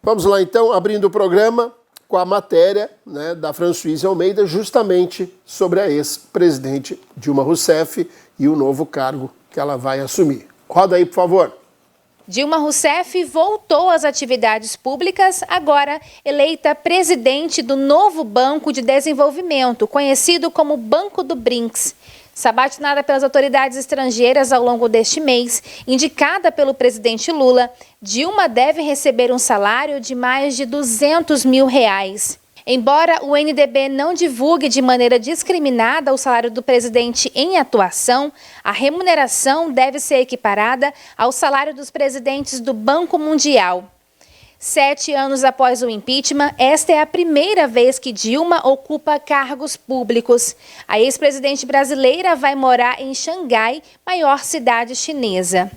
Vamos lá, então, abrindo o programa com a matéria, né, da Françoise Almeida, justamente sobre a ex-presidente Dilma Rousseff e o novo cargo que ela vai assumir. Roda aí, por favor. Dilma Rousseff voltou às atividades públicas, agora eleita presidente do novo Banco de Desenvolvimento, conhecido como Banco do BRICS. Sabatinada pelas autoridades estrangeiras ao longo deste mês, indicada pelo presidente Lula, Dilma deve receber um salário de mais de R$200 mil. Embora o NDB não divulgue de maneira discriminada o salário do presidente em atuação, a remuneração deve ser equiparada ao salário dos presidentes do Banco Mundial. 7 anos após o impeachment, esta é a primeira vez que Dilma ocupa cargos públicos. A ex-presidente brasileira vai morar em Xangai, maior cidade chinesa.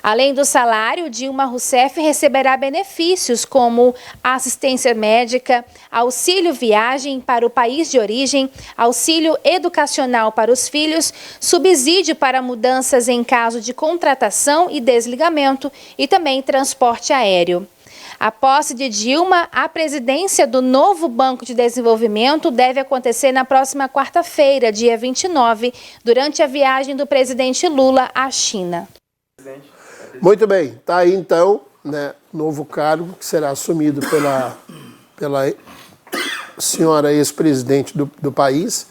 Além do salário, Dilma Rousseff receberá benefícios como assistência médica, auxílio viagem para o país de origem, auxílio educacional para os filhos, subsídio para mudanças em caso de contratação e desligamento e também transporte aéreo. A posse de Dilma, a presidência do novo Banco de Desenvolvimento deve acontecer na próxima quarta-feira, dia 29, durante a viagem do presidente Lula à China. Muito bem, está aí então, né, novo cargo que será assumido pela senhora ex-presidente do país.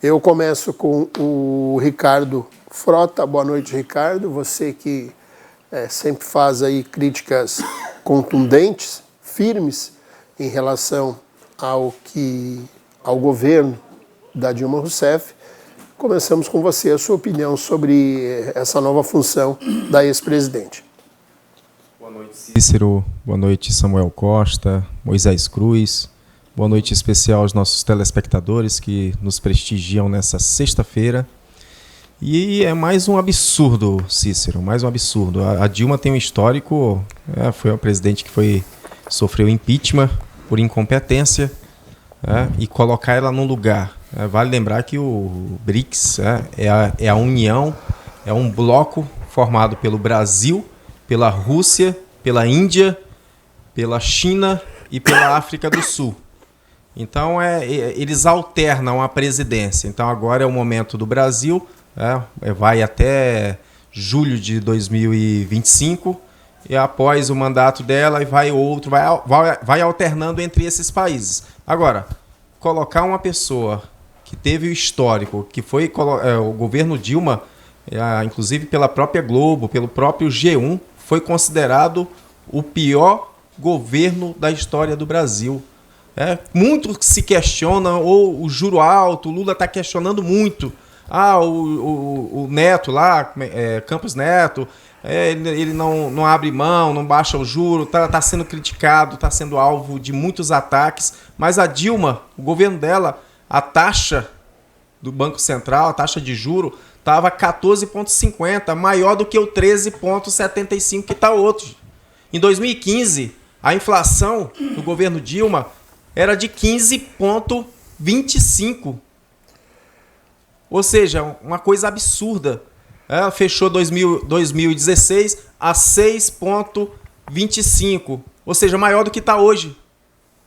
Eu começo com o Ricardo Frota. Boa noite, Ricardo. Você que sempre faz aí críticas contundentes, firmes, em relação ao governo da Dilma Rousseff. Começamos com você, a sua opinião sobre essa nova função da ex-presidente. Boa noite, Cícero. Boa noite, Samuel Costa, Moisés Cruz. Boa noite especial aos nossos telespectadores que nos prestigiam nessa sexta-feira. E é mais um absurdo, Cícero, mais um absurdo. A Dilma tem um histórico, foi uma presidente que sofreu impeachment por incompetência, e colocar ela num lugar. Vale lembrar que o BRICS é a união, é um bloco formado pelo Brasil, pela Rússia, pela Índia, pela China e pela África do Sul. Então, eles alternam a presidência. Então, agora é o momento do Brasil, vai até julho de 2025, e após o mandato dela vai outro, vai alternando entre esses países. Agora, colocar uma pessoa que teve o histórico, que foi o governo Dilma, inclusive pela própria Globo, pelo próprio G1, foi considerado o pior governo da história do Brasil. Muito se questiona, ou o juro alto, o Lula está questionando muito. O Neto lá, Campos Neto, ele não abre mão, não baixa o juro, está sendo criticado, está sendo alvo de muitos ataques. Mas a Dilma, o governo dela, a taxa do Banco Central, a taxa de juro, estava 14,50, maior do que o 13,75 que está hoje. Em 2015, a inflação do governo Dilma era de 15,25. Ou seja, uma coisa absurda. Fechou 2016 a 6,25. Ou seja, maior do que está hoje.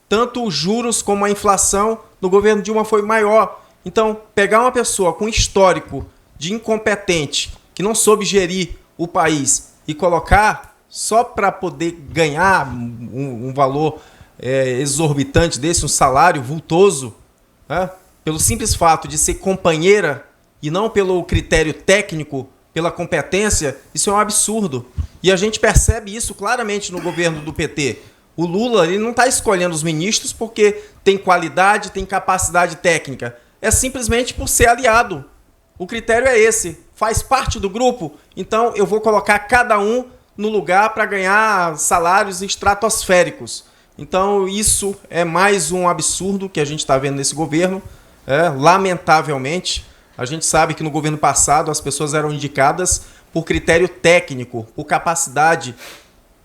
Tanto os juros como a inflação no governo Dilma foi maior. Então, pegar uma pessoa com histórico de incompetente, que não soube gerir o país, e colocar só para poder ganhar um valor exorbitante desse, um salário vultoso, pelo simples fato de ser companheira e não pelo critério técnico, pela competência, isso é um absurdo. E a gente percebe isso claramente no governo do PT. O Lula, ele não está escolhendo os ministros porque tem qualidade, tem capacidade técnica. É simplesmente por ser aliado. O critério é esse. Faz parte do grupo, então eu vou colocar cada um no lugar para ganhar salários estratosféricos. Então isso é mais um absurdo que a gente está vendo nesse governo. Lamentavelmente, a gente sabe que no governo passado as pessoas eram indicadas por critério técnico, por capacidade,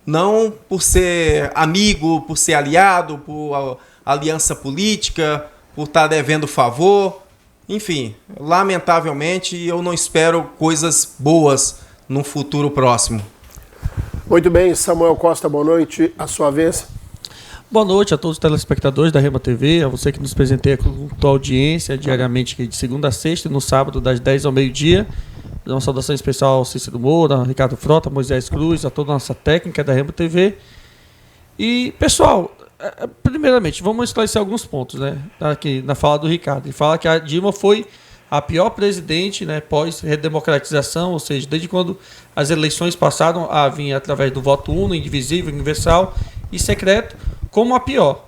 não por ser amigo, por ser aliado, por aliança política, por estar devendo favor. Enfim, lamentavelmente, eu não espero coisas boas no futuro próximo. Muito bem, Samuel Costa, boa noite. A sua vez. Boa noite a todos os telespectadores da Rema TV, a você que nos presenteia com a audiência diariamente de segunda a sexta e no sábado das 10 ao meio-dia. Uma saudação especial ao Cícero Moura, Ricardo Frota, Moisés Cruz, a toda a nossa técnica da Rema TV. E, pessoal, primeiramente, vamos esclarecer alguns pontos, né? Aqui na fala do Ricardo. Ele fala que a Dilma foi a pior presidente, né, pós-redemocratização, ou seja, desde quando as eleições passaram a vir através do voto único, indivisível, universal e secreto, como a pior.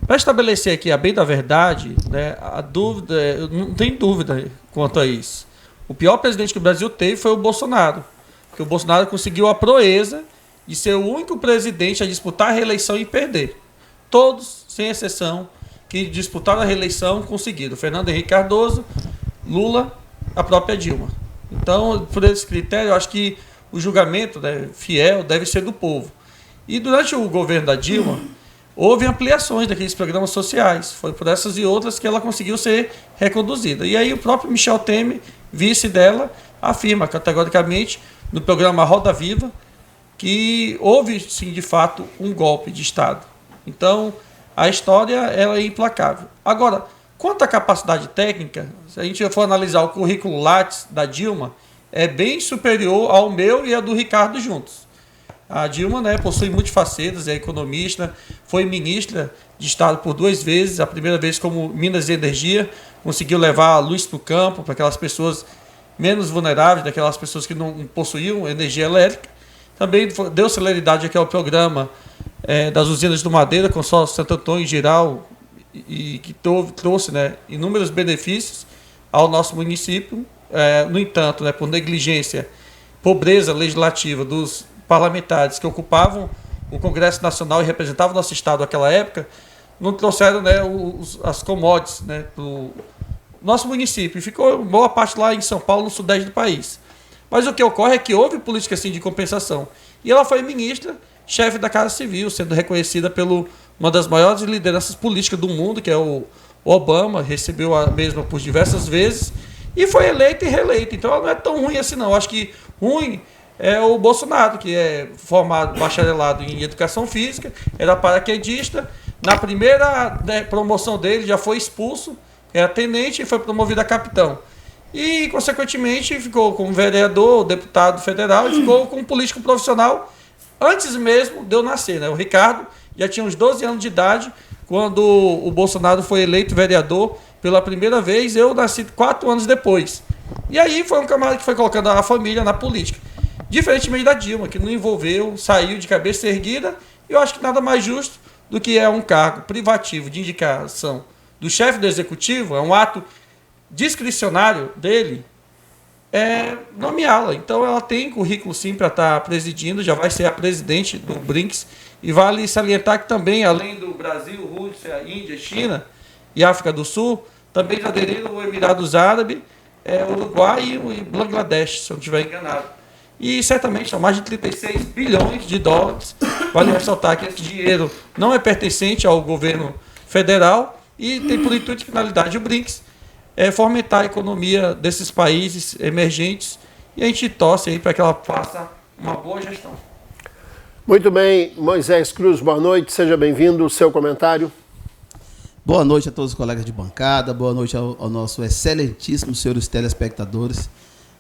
Para estabelecer aqui a bem da verdade, né, a dúvida, não tem dúvida quanto a isso. O pior presidente que o Brasil teve foi o Bolsonaro, porque o Bolsonaro conseguiu a proeza de ser o único presidente a disputar a reeleição e perder. Todos, sem exceção, que disputaram a reeleição conseguiram. Fernando Henrique Cardoso, Lula, a própria Dilma. Então, por esse critério, eu acho que o julgamento, né, fiel deve ser do povo. E durante o governo da Dilma, houve ampliações daqueles programas sociais. Foi por essas e outras que ela conseguiu ser reconduzida. E aí o próprio Michel Temer, vice dela, afirma categoricamente no programa Roda Viva que houve, sim, de fato, um golpe de Estado. Então, a história ela é implacável. Agora, quanto à capacidade técnica, se a gente for analisar o currículo Lattes da Dilma, é bem superior ao meu e ao do Ricardo juntos. A Dilma, né, possui multifacetas, é economista, foi ministra de Estado por 2 vezes, a primeira vez como Minas e Energia, conseguiu levar a luz para o campo, para aquelas pessoas menos vulneráveis, daquelas pessoas que não possuíam energia elétrica. Também deu celeridade aqui ao programa das usinas do Madeira, consórcio Santo Antônio em geral, e que trouxe, né, inúmeros benefícios ao nosso município. No entanto, né, por negligência, pobreza legislativa dos parlamentares que ocupavam o Congresso Nacional e representavam o nosso Estado naquela época, não trouxeram, né, as commodities, né, para o nosso município. E ficou boa parte lá em São Paulo, no sudeste do país. Mas o que ocorre é que houve política assim, de compensação. E ela foi ministra, chefe da Casa Civil, sendo reconhecida por uma das maiores lideranças políticas do mundo, que é o Obama, recebeu a mesma por diversas vezes, e foi eleita e reeleita. Então ela não é tão ruim assim, não. Eu acho que ruim é o Bolsonaro, que é formado, bacharelado em Educação Física, era paraquedista. Na primeira, né, promoção dele já foi expulso, era tenente e foi promovido a capitão. E, consequentemente, ficou como vereador, deputado federal, e ficou como político profissional antes mesmo de eu nascer, né? O Ricardo já tinha uns 12 anos de idade quando o Bolsonaro foi eleito vereador pela primeira vez. Eu nasci 4 anos depois. E aí foi um camarada que foi colocando a família na política. Diferentemente da Dilma, que não envolveu, saiu de cabeça erguida. E eu acho que nada mais justo do que um cargo privativo de indicação do chefe do executivo, é um ato discricionário dele, nomeá-la. Então ela tem currículo sim para estar presidindo, já vai ser a presidente do BRICS. E vale salientar que também, além do Brasil, Rússia, Índia, China e África do Sul, também já aderiram o Emirados Árabes, Uruguai e Bangladesh, se eu não estiver enganado. E certamente são mais de 36 bilhões de dólares. Vale ressaltar que esse dinheiro não é pertencente ao governo federal e tem por intuito e finalidade o BRICS fomentar a economia desses países emergentes, e a gente torce aí para que ela faça uma boa gestão. Muito bem, Moisés Cruz, boa noite, seja bem-vindo, o seu comentário. Boa noite a todos os colegas de bancada, boa noite ao nosso excelentíssimo senhores telespectadores,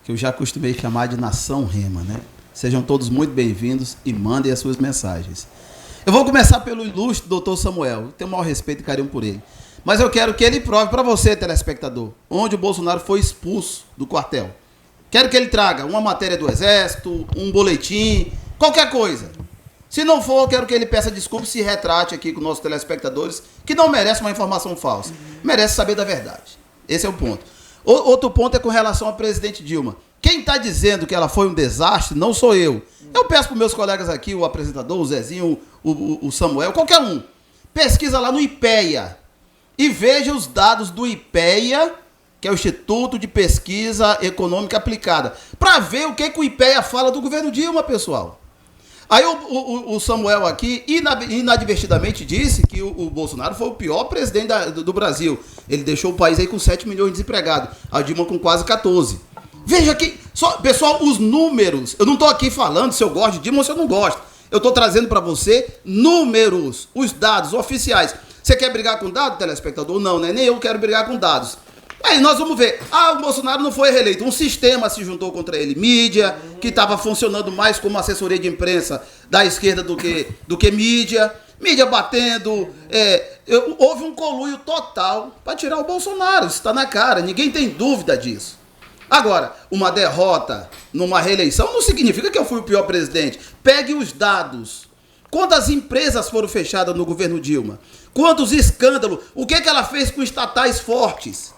que eu já costumei chamar de Nação Rema, né? Sejam todos muito bem-vindos e mandem as suas mensagens. Eu vou começar pelo ilustre doutor Samuel, eu tenho o maior respeito e carinho por ele. Mas eu quero que ele prove para você, telespectador, onde o Bolsonaro foi expulso do quartel. Quero que ele traga uma matéria do Exército, um boletim, qualquer coisa. Se não for, quero que ele peça desculpas e se retrate aqui com nossos telespectadores, que não merece uma informação falsa. Merece saber da verdade. Esse é o ponto. Outro ponto é com relação à presidente Dilma. Quem está dizendo que ela foi um desastre não sou eu. Eu peço para os meus colegas aqui, o apresentador, o Zezinho, o Samuel, qualquer um. Pesquisa lá no IPEA. E veja os dados do IPEA, que é o Instituto de Pesquisa Econômica Aplicada, para ver o que o IPEA fala do governo Dilma, pessoal. Aí o Samuel aqui, inadvertidamente, disse que o Bolsonaro foi o pior presidente do Brasil. Ele deixou o país aí com 7 milhões de desempregados, a Dilma com quase 14. Veja aqui, pessoal, os números, eu não estou aqui falando se eu gosto de Dilma ou se eu não gosto. Eu estou trazendo para você números, os dados oficiais. Você quer brigar com dados, telespectador? Não, né? Nem eu quero brigar com dados. Aí nós vamos ver. O Bolsonaro não foi reeleito. Um sistema se juntou contra ele. Mídia, que estava funcionando mais como assessoria de imprensa da esquerda do que mídia. Mídia batendo. Houve um conluio total para tirar o Bolsonaro. Isso está na cara. Ninguém tem dúvida disso. Agora, uma derrota numa reeleição não significa que eu fui o pior presidente. Pegue os dados. Quantas empresas foram fechadas no governo Dilma? Quantos escândalos? O que ela fez com estatais fortes?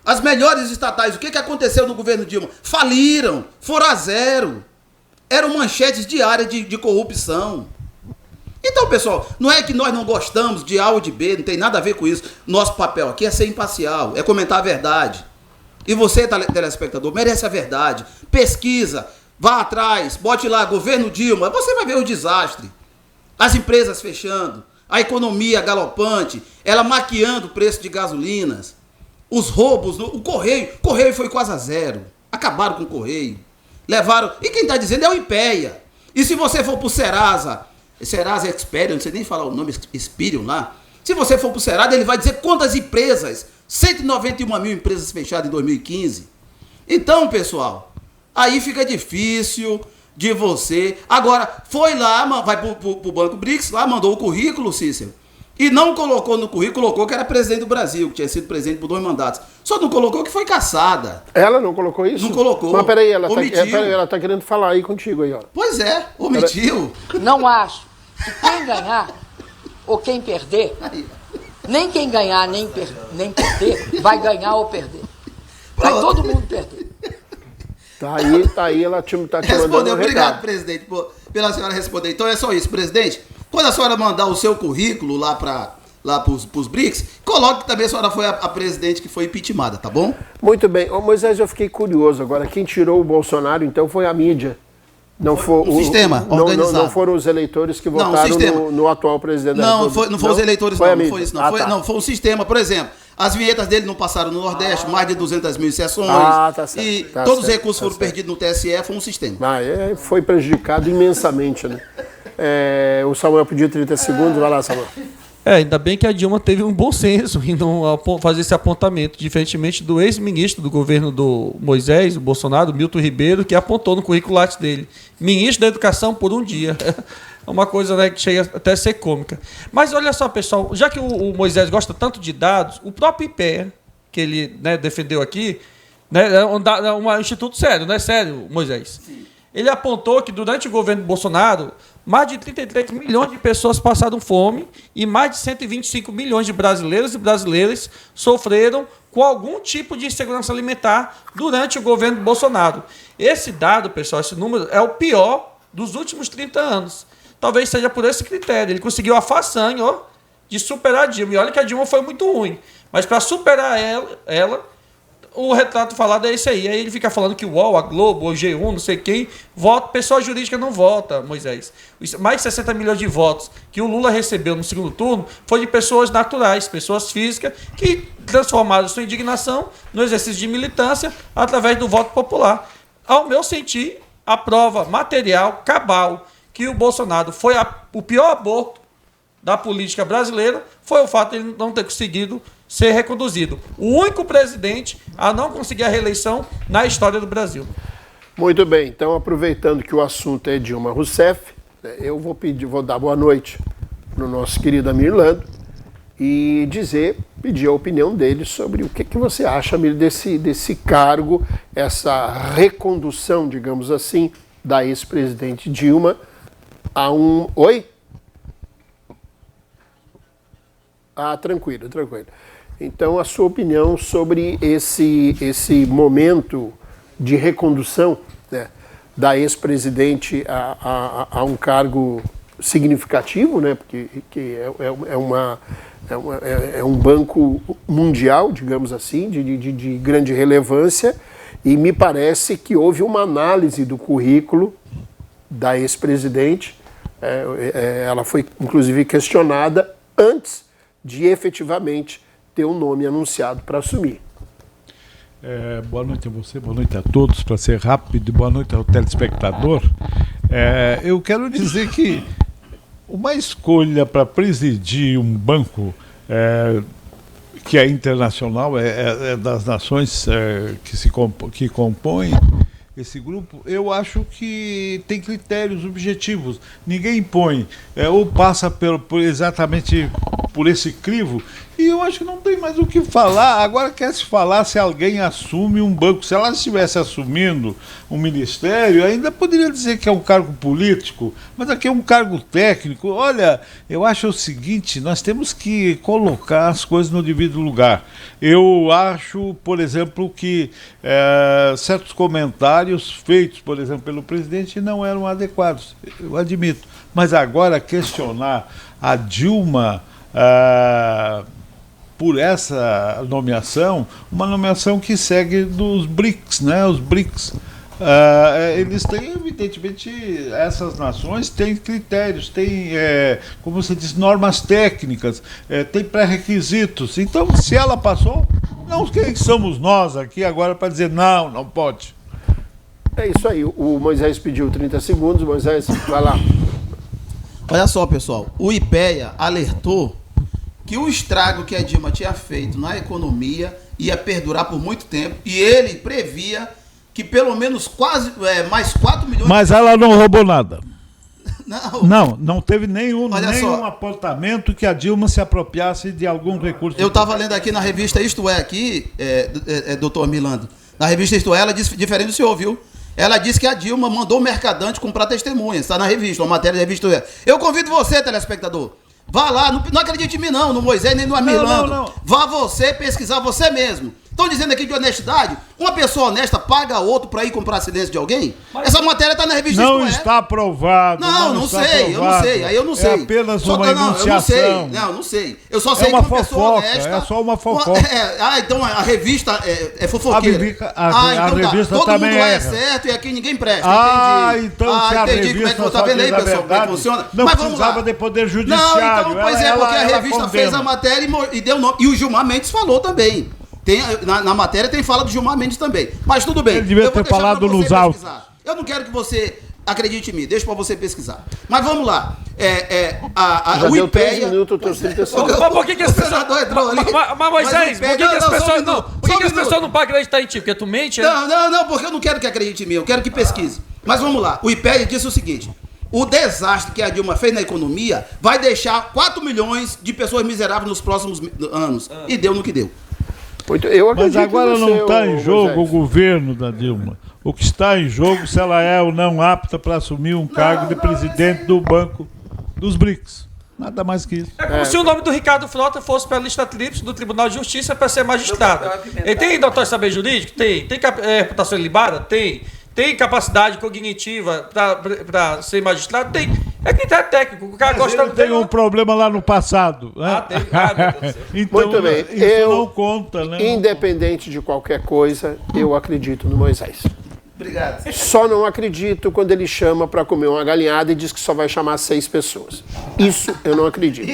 As melhores estatais, o que aconteceu no governo Dilma? Faliram, foram a zero. Eram manchetes diárias de corrupção. Então, pessoal, não é que nós não gostamos de A ou de B, não tem nada a ver com isso. Nosso papel aqui é ser imparcial, é comentar a verdade. E você, telespectador, merece a verdade. Pesquisa, vá atrás, bote lá, governo Dilma, você vai ver o desastre. As empresas fechando, a economia galopante, ela maquiando o preço de gasolinas, os roubos, o Correio foi quase a zero. Acabaram com o Correio. Levaram, e quem está dizendo é o IPEA. E se você for para o Serasa Experian, não sei nem falar o nome, Experian lá, se você for para o Serasa, ele vai dizer quantas empresas, 191 mil empresas fechadas em 2015. Então, pessoal, aí fica difícil de você. Agora, foi lá, vai para o Banco BRICS, lá mandou o currículo, Cícero, e não colocou no currículo, colocou que era presidente do Brasil, que tinha sido presidente por 2 mandatos. Só não colocou que foi caçada. Ela não colocou isso? Não colocou. Mas peraí, ela tá querendo falar aí contigo aí, ó. Pois é, omitiu. Não acho que quem ganhar ou quem perder, nem quem ganhar nem perder, vai ganhar ou perder. Vai todo mundo perder. Tá aí, ela tá te mandando Respondeu, um obrigado, recado. presidente, pela senhora responder. Então é só isso, presidente. Quando a senhora mandar o seu currículo lá para os BRICS, coloque que também a senhora foi a presidente que foi impeachmentada, tá bom? Muito bem. Ô, Moisés, eu fiquei curioso agora. Quem tirou o Bolsonaro, então, foi a mídia. Não foi o sistema organizado. Não foram os eleitores que votaram no atual presidente da República. Não foi os eleitores, foi não foi isso. Tá. Não, foi o sistema. Por exemplo, as vinhetas dele não passaram no Nordeste, mais de 200 mil sessões. Tá certo. E Tá todos certo, os recursos foram perdidos no TSE, foi um sistema. Foi prejudicado imensamente, né? O Samuel pediu 30 segundos. Vai lá, Samuel. Ainda bem que a Dilma teve um bom senso em não fazer esse apontamento, diferentemente do ex-ministro do governo do Moisés, o Bolsonaro, Milton Ribeiro, que apontou no currículo Lattes dele. Ministro da Educação por um dia. É uma coisa, né, que chega até a ser cômica. Mas olha só, pessoal, já que o Moisés gosta tanto de dados, o próprio IPEA, que ele, né, defendeu aqui, né, é um instituto sério, não é sério, Moisés? Sim. Ele apontou que durante o governo Bolsonaro, mais de 33 milhões de pessoas passaram fome e mais de 125 milhões de brasileiros e brasileiras sofreram com algum tipo de insegurança alimentar durante o governo Bolsonaro. Esse dado, pessoal, esse número é o pior dos últimos 30 anos. Talvez seja por esse critério. Ele conseguiu a façanha de superar a Dilma. E olha que a Dilma foi muito ruim. Mas para superar ela, o retrato falado é esse aí. Aí ele fica falando que o UOL, a Globo, o G1, não sei quem, vota, pessoa jurídica não vota, Moisés. Mais de 60 milhões de votos que o Lula recebeu no segundo turno foi de pessoas naturais, pessoas físicas, que transformaram sua indignação no exercício de militância através do voto popular. Ao meu sentir, a prova material, cabal, que o Bolsonaro foi o pior aborto da política brasileira foi o fato de ele não ter conseguido ser reconduzido. O único presidente a não conseguir a reeleição na história do Brasil. Muito bem, então aproveitando que o assunto é Dilma Rousseff, eu vou dar boa noite para o nosso querido Amir Lando e pedir a opinião dele sobre o que você acha, Amir, desse cargo, essa recondução, digamos assim, da ex-presidente Dilma a um... Oi? Tranquilo. Então, a sua opinião sobre esse momento de recondução, né, da ex-presidente a um cargo significativo, né, porque é um banco mundial, digamos assim, de grande relevância, e me parece que houve uma análise do currículo da ex-presidente. Ela foi, inclusive, questionada antes de efetivamente ter um nome anunciado para assumir. Boa noite a você, boa noite a todos. Para ser rápido, boa noite ao telespectador. Eu quero dizer que uma escolha para presidir um banco que é internacional, é das nações que compõem esse grupo, eu acho que tem critérios objetivos. Ninguém impõe ou passa exatamente por esse crivo, e eu acho que não tem mais o que falar. Agora quer se falar se alguém assume um banco. Se ela estivesse assumindo um ministério, ainda poderia dizer que é um cargo político, mas aqui é um cargo técnico. Olha, eu acho o seguinte, nós temos que colocar as coisas no devido lugar. Eu acho, por exemplo, que certos comentários feitos, por exemplo, pelo presidente não eram adequados, eu admito. Mas agora questionar a Dilma por essa nomeação, uma nomeação que segue dos BRICS, né? Os BRICS. Eles têm, evidentemente, essas nações têm critérios, têm, como você diz, normas técnicas, têm pré-requisitos. Então, se ela passou, não, quem somos nós aqui agora para dizer não pode? É isso aí. O Moisés pediu 30 segundos. Moisés, vai lá. Olha só, pessoal, o IPEA alertou que o estrago que a Dilma tinha feito na economia ia perdurar por muito tempo, e ele previa que pelo menos mais 4 milhões... Mas ela não roubou nada. Não. Não teve nenhum apontamento que a Dilma se apropriasse de algum recurso. Eu estava lendo aqui na revista Isto É, aqui, doutor Milando, na revista Isto É, ela disse, diferente do senhor, viu? Ela disse que a Dilma mandou o Mercadante comprar testemunhas, está na revista, uma matéria da revista Isto É. Eu convido você, telespectador, vá lá, não acredite em mim não, no Moisés nem no Amilando. Não. Vá você pesquisar você mesmo. Estão dizendo aqui de honestidade? Uma pessoa honesta paga outro para ir comprar silêncio de alguém? Essa matéria está na revista Não Isto É. está aprovado. Não sei, eu não sei. Aí eu não sei. É apenas uma enunciação. Não sei. Eu só sei uma que uma pessoa fofoca, honesta... é só uma fofoca. Então a revista é fofoqueira. A revista Todo também mundo lá é erra. certo e aqui ninguém presta. Entendi. Então se a entendi revista como é que tá vendo aí, só diz a pessoal, como é que verdade, funciona. não Mas vamos precisava lá. de poder Não, judiciário. então, pois porque a revista fez a matéria e deu nome. E o Gilmar Mendes falou também. Na matéria tem fala do Gilmar Mendes também. Mas tudo bem. Ele devia ter falado nos autos. Eu não quero que você acredite em mim, deixa pra você pesquisar. Mas vamos lá. Já o deu IPEA... 3 minutos, 30 segundos. Mas por que as pessoas... entrou ali. Mas Moisés, por que as pessoas não... Por que as pessoas não podem acreditar em ti? Porque tu mente, Não, porque eu não quero que acredite em mim, eu quero que pesquise. Mas vamos lá. O IPEA disse o seguinte: o desastre que a Dilma fez na economia vai deixar 4 milhões de pessoas miseráveis nos próximos anos. E deu no que deu. Mas agora não está em jogo o governo da Dilma. O que está em jogo se ela é ou não apta para assumir um cargo de presidente do Banco dos BRICS. Nada mais que isso. É como se o nome do Ricardo Frota fosse para a lista tríplice do Tribunal de Justiça para ser magistrado. Ele tem doutor em saber jurídico? Tem. Tem reputação ilibada? Tem. Tem capacidade cognitiva para ser magistrado? Tem. É critério técnico. O cara gosta ele tem um problema lá no passado. Né? Tem. Meu Deus do céu. Então, Muito bem. Isso não conta, né? Independente de qualquer coisa, eu acredito no Moisés. Obrigado. Só não acredito quando ele chama para comer uma galinhada e diz que só vai chamar 6 pessoas. Isso eu não acredito.